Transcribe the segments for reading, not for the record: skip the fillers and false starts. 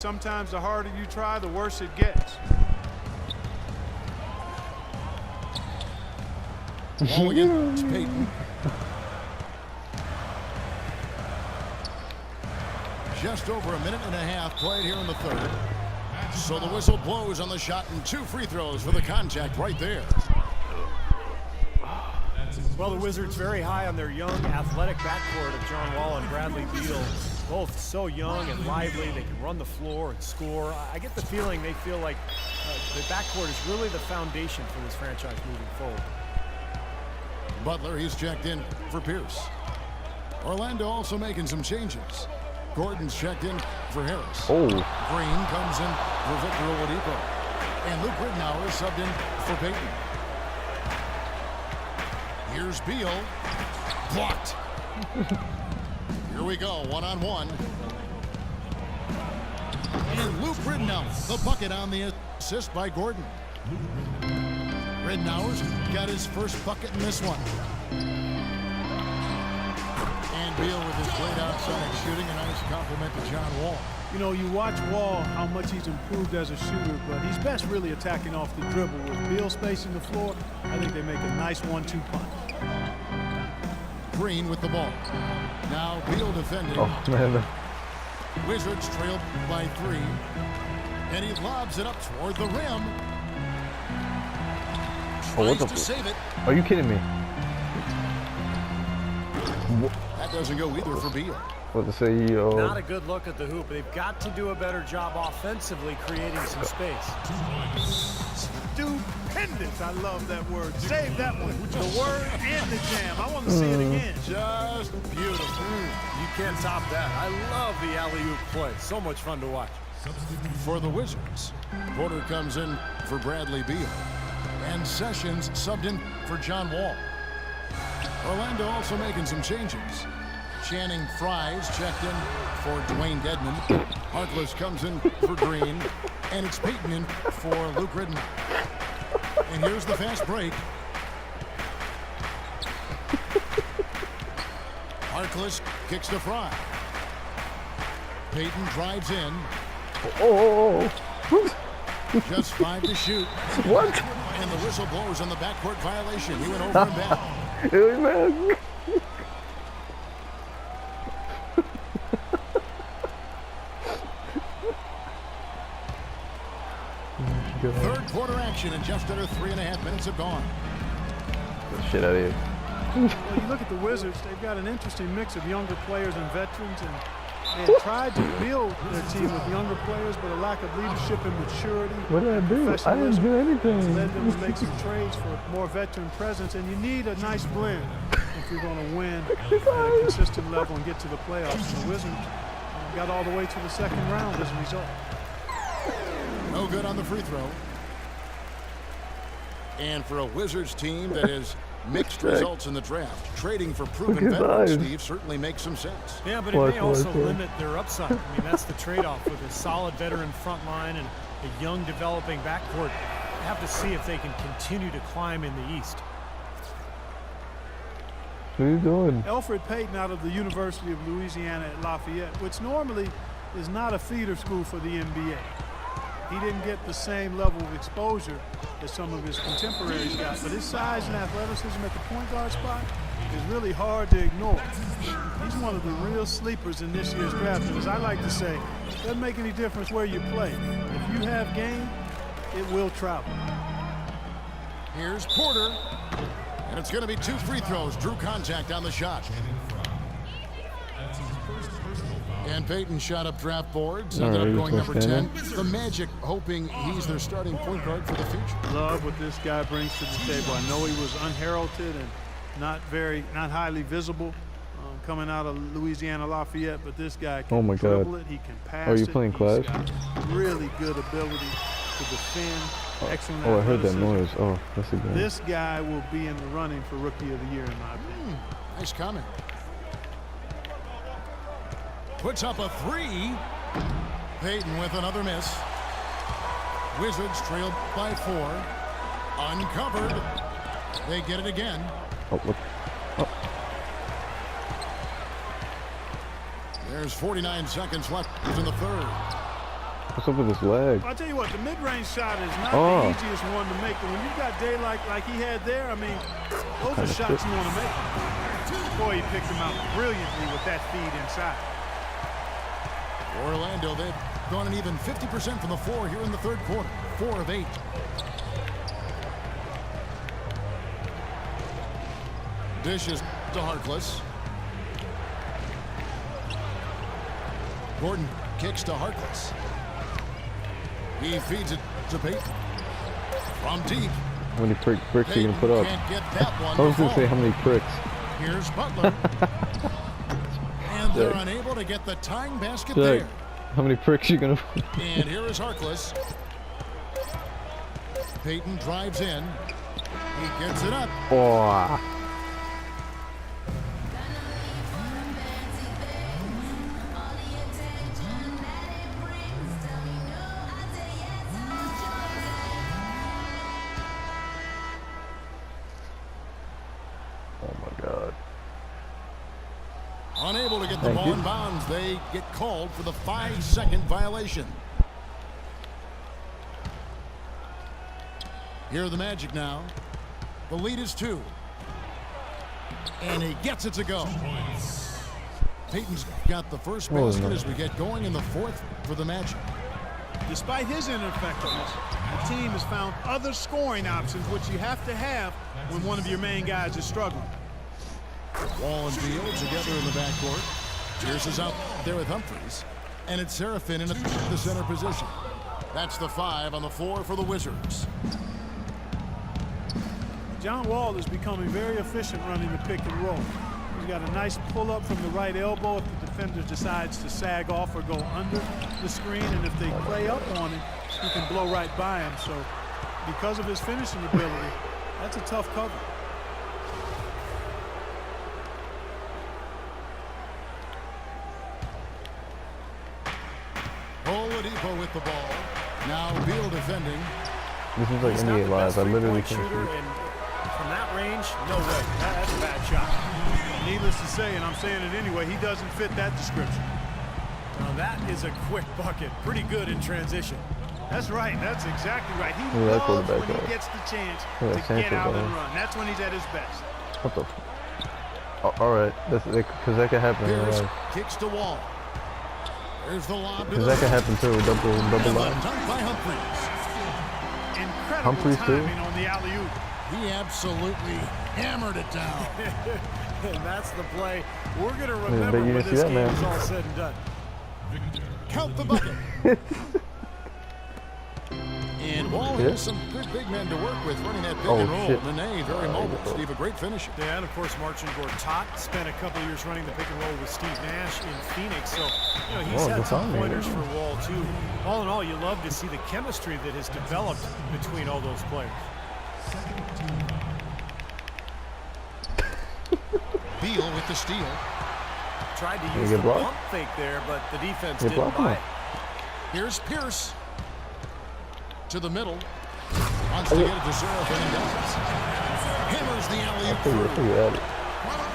Sometimes the harder you try, the worse it gets. Ball against Payton. Just over a minute and a half played here in the third. So the whistle blows on the shot and 2 free throws for the contact right there. Well, the Wizards very high on their young, athletic backcourt of John Wall and Bradley Beal. Both so young and lively. They can run the floor and score. I get the feeling they feel like the backcourt is really the foundation for this franchise moving forward. Butler, he's checked in for Pierce. Orlando also making some changes. Gordon's checked in for Harris. Oh. Green comes in for Victor Oladipo. And Luke Ridnour is subbed in for Payton. Here's Beal. Blocked. Here we go, one-on-one. And Luke Ridnour, the bucket on the assist by Gordon. Ridnour's got his first bucket in this one. And Beal with his late outside shooting, a nice compliment to John Wall. You know, you watch Wall, how much he's improved as a shooter, but he's best really attacking off the dribble. With Beal spacing the floor, I think they make a nice 1-2 punch. Green with the ball. Now Beal defending. Oh, man. Wizards trailed by 3. And he lobs it up toward the rim. Oh, what Tries the to save it. Are you kidding me? That doesn't go either for Beal. What to say, yo? Not a good look at the hoop. They've got to do a better job offensively creating some space. Stupendous. I love that word. Save that one. The word and the jam. I want to see it again. Just beautiful. You can't top that. I love the alley-oop play. So much fun to watch. For the Wizards, Porter comes in for Bradley Beal. And Sessions subbed in for John Wall. Orlando also making some changes. Channing Frye's checked in for Dwayne Dedman. Harkless comes in for Green. And it's Payton in for Luke Ridnour. And here's the fast break. Harkless kicks to Frye. Payton drives in. Oh. Just 5 to shoot. What? And the whistle blows on the backcourt violation. He went over and back. Hey, man. Third quarter action and just under 3.5 minutes have gone. Get the shit out of here. Well, you look at the Wizards, they've got an interesting mix of younger players and veterans, and they have tried to build their team with younger players, but a lack of leadership and maturity. What did I do? I didn't do anything. Has led them to make some trades for more veteran presence, and you need a nice blend if you're going to win at a consistent level and get to the playoffs. The Wizards got all the way to the second round as a result. No good on the free throw. And for a Wizards team that has mixed results in the draft, trading for proven veterans, Steve, certainly makes some sense. Yeah, but it may also limit their upside. I mean, that's the trade-off with a solid veteran front line and a young developing backcourt. Have to see if they can continue to climb in the East. What are you doing? Elfrid Payton out of the University of Louisiana at Lafayette, which normally is not a feeder school for the NBA. He didn't get the same level of exposure that some of his contemporaries got, but his size and athleticism at the point guard spot is really hard to ignore. He's one of the real sleepers in this year's draft, and as I like to say, it doesn't make any difference where you play. If you have game, it will travel. Here's Porter, and it's going to be 2 free throws. Drew contact on the shot. And Payton shot up draft boards, ended up going number 10. The Magic hoping he's their starting point guard for the future. Love what this guy brings to the table. I know he was unheralded and not highly visible coming out of Louisiana Lafayette, but this guy can dribble it, he can pass it. Oh, you playing Clash? He's got really good ability to defend. Excellent I heard that athleticism. noise. Oh, that's a good one. This guy will be in the running for Rookie of the Year, in my opinion. Nice comment. Puts up a 3. Payton with another miss. Wizards trailed by 4. Uncovered. They get it again. Oh, what? Oh. There's 49 seconds left in the third. What's up with his leg? I'll tell you what, the mid-range shot is not Oh. the easiest one to make, but when you've got daylight like he had there, I mean, those are shots you want to make. Boy, he picked him out brilliantly with that feed inside. Orlando, they've gone an even 50% from the floor here in the third quarter. 4 of 8. Dishes to Harkless. Gordon kicks to Harkless. He feeds it to Payton. From deep. How many bricks are you gonna put up? Can't get that one I was gonna to say fall. how many bricks. Here's Butler. And they're unable to get the tying basket Jack, there. how many bricks you gonna put? And here is Harkless. Payton drives in. He gets it up. Oh. Oh my God. Unable to get the Thank ball you. in bounds. They get called for the 5-second violation. Here are the Magic now. The lead is 2. And he gets it to go. Payton's got the first What was basket that? as we get going in the fourth for the Magic. Despite his ineffectiveness, the team has found other scoring options, which you have to have when one of your main guys is struggling. Wall and Beal together in the backcourt. Pierce is out there with Humphries. And it's Serafin in the center position. That's the 5 on the floor for the Wizards. John Wall is becoming very efficient running the pick and roll. He's got a nice pull-up from the right elbow if the defender decides to sag off or go under the screen, and if they play up on him, he can blow right by him. So because of his finishing ability, that's a tough cover. Oladipo with the ball. Now Beal defending. This is like He's not NBA the Live. best I literally three-point can't shooter, see. and from that range, no way. That's a bad shot. Needless to say, and I'm saying it anyway, he doesn't fit that description. Now that is a quick bucket. Pretty good in transition. That's right. That's exactly right. He Look at that loves when quarterback he guy. gets the chance Look to at that get out Sanford and guy. run. That's when he's at his best. What the? All right, because that could happen. Pierce kicks to Wall. There's the lob to Because the that could happen too. Double and the line. dunk by Humphries. Incredible Humphries, too? timing on the alley-oop. He absolutely hammered it down. And that's the play we're going to bet remember you when didn't see this that, game man. is all said and done. Count the bucket. And Wall Yeah. has some good big men to work with running that pick Oh, and roll. shit. Nene, very mobile. Steve, a great finisher. Yeah, and of course, Marcin Gortat spent a couple of years running the pick and roll with Steve Nash in Phoenix. So, he's Oh, had good some timing. pointers for Wall, too. All in all, you love to see the chemistry that has developed between all those players. Beal with the steal. Tried to you use get the blocked? pump fake there, but the defense Get didn't blocked? buy it. Here's Pierce. To the middle. Wants to get it to Serafin and does. Hammers the alley-oop I through. think you had it.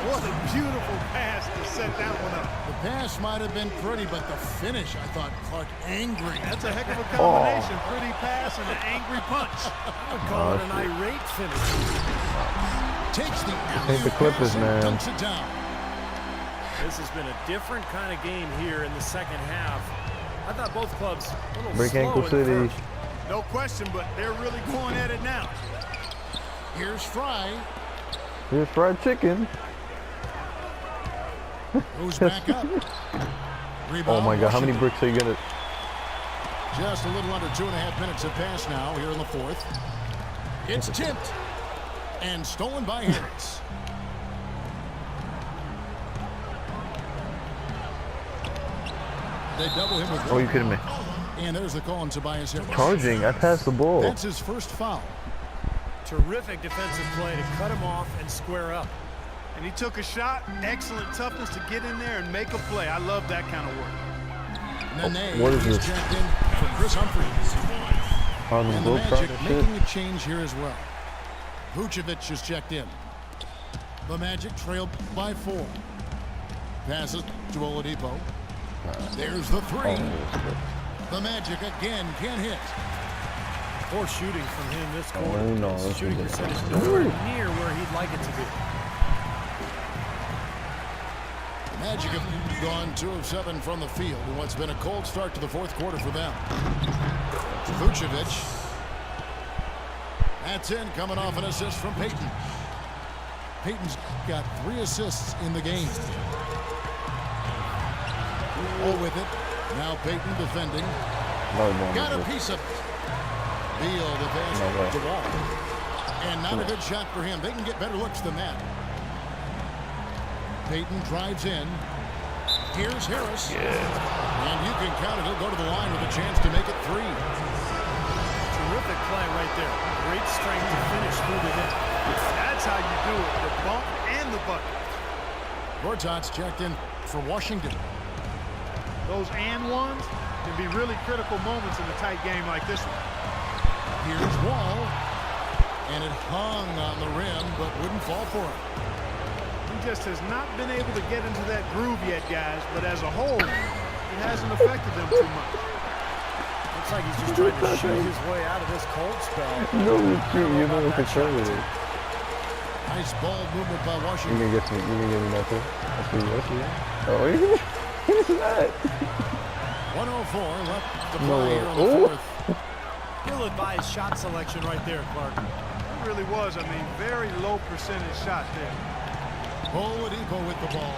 What a beautiful pass to set that one up. The pass might have been pretty, but the finish, I thought, Clark, angry. That's a heck of a combination. Pretty pass and an angry punch. I would call it an irate finish. Takes the think the alley-oop Clippers, pass and man. dunks it down. This has been a different kind of game here in the second half. I thought both clubs a little Break slow ankle in the city. first. No question, but they're really going at it now. Here's Fry. Here's fried chicken. Goes back up. Rebound, Oh my God, how many Washington. bricks are you gonna? Just a little under 2.5 minutes have passed now here in the fourth. It's tipped and stolen by Harris. They double him with Oh, you kidding me? And there's the call on Tobias Harris. Charging. I passed the ball. That's his first foul. Terrific defensive play to cut him off and square up. And he took a shot. Excellent toughness to get in there and make a play. I love that kind of work. Nene what is is this? checked in for Chris Humphries. Harlem And the Magic Globetrotter shit. making a change here as well. Vucevic is checked in. The Magic trailed by 4. Passes to Oladipo. There's the 3. Oh, The Magic again can't hit. Poor shooting from him this quarter. Oh, no, His this shooting is- percentage nowhere near where he'd like it to be. Magic have gone 2 of 7 from the field in what's been a cold start to the fourth quarter for them. Vucevic. That's in, coming off an assist from Peyton. Peyton's got 3 assists in the game. Oh, with it. Now Peyton defending. Got a piece of it. Beal advances the wall. And not a good shot for him. They can get better looks than that. Peyton drives in. Here's Harris. And you can count it. He'll go to the line with a chance to make it 3. Terrific play right there. Great strength to finish through the hit. That's how you do it, the bump and the bucket. Gortat's checked in for Washington. Those and ones can be really critical moments in a tight game like this one. Here's Wall. And it hung on the rim, but wouldn't fall for him. He just has not been able to get into that groove yet, guys, but as a whole, it hasn't affected them too much. Looks like he's just trying to shoot his way out of this cold spell. No, you know what control it is. Nice ball movement by You Washington. can get me nothing. I see. Oh, what is that? 104 left to play No. here on the Ooh. fourth. Ill-advised shot selection right there, Clark. It really was, I mean, very low percentage shot there. Oladipo with the ball.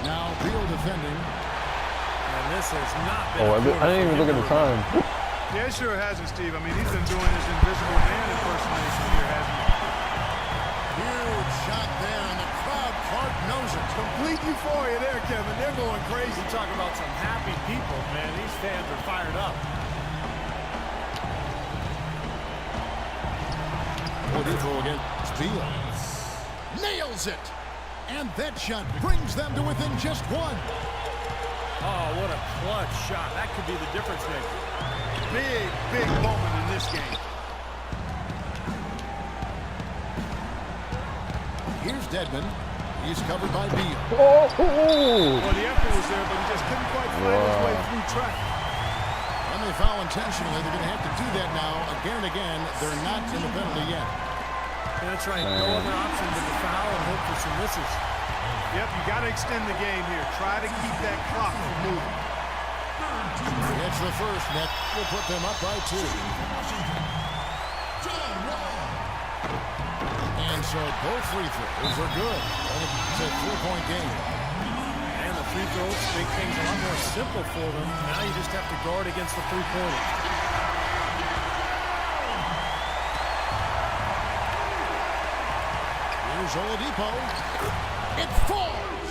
Now Beal defending. And this has not been Oh, a I didn't even look at the time. Yeah, it sure hasn't, Steve. I mean, he's been doing his invisible man impersonation here, hasn't he? Huge shot there, and the crowd, Clark, knows it. Complete euphoria there, Kevin. They're going crazy. You talk about some happy people, man. These fans are fired up. Oladipo against Beal. Nails it! And that shot brings them to within just 1. Oh, what a clutch shot. That could be the difference maker. Big moment in this game. Here's Dedmon. He's covered by Beal. Oh! Well, the effort was there, but he just couldn't quite find his way through traffic. When they foul intentionally, they're going to have to do that now again and again. They're not in the penalty yet. Yeah, that's right. No other option but to foul and hope for some misses. Yep, you got to extend the game here. Try to keep that clock from moving. It's the first net. Will put them up by 2. And so both free throws are good. And it's a 3-point game. And the free throws make things a lot more simple for them. Now you just have to guard against the three-pointer. Here's Oladipo. It falls!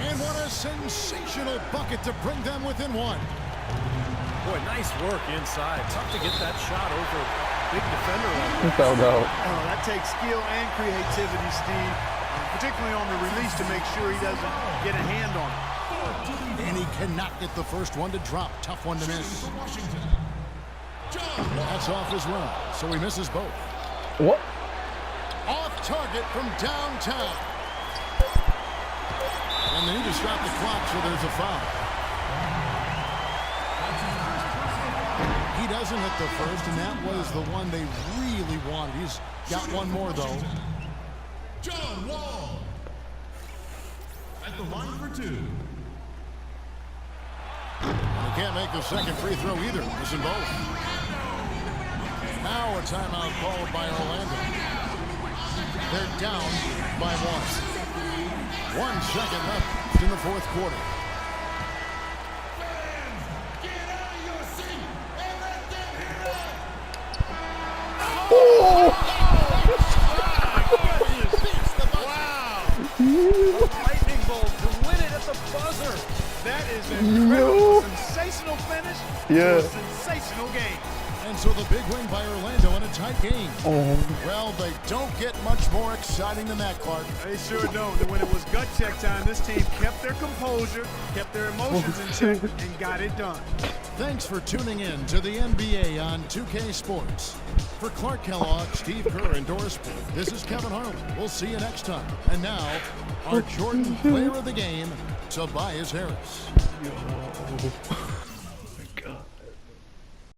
And what a sensational bucket to bring them within 1. Boy, nice work inside. Tough to get that shot over a big defender like that. Fouled out. Oh, that takes skill and creativity, Steve, particularly on the release to make sure he doesn't get a hand on it. And he cannot get the first one to drop. Tough one to miss. That's off his run, so he misses both. What? Off target from downtown. And they need to stop the clock, so there's a foul. He doesn't hit the first, and that was the one they really wanted. He's got one more, though. John Wall at the line for 2. He can't make the second free throw either. Missing both. Now a timeout called by Orlando. They're down by 1. 1 second left in the fourth quarter. Lightning bolt to win it at the buzzer. That is an incredible, sensational finish to Yeah. a sensational game. And so the big win by Orlando in a tight game. Well, they don't get much more exciting than that, Clark. They sure don't. And when it was gut check time, this team kept their composure, kept their emotions in check, and got it done. Thanks for tuning in to the NBA on 2K Sports. For Clark Kellogg, Steve Kerr, and Doris Poole, this is Kevin Harlan. We'll see you next time. And now, our Jordan Player of the Game, Tobias Harris.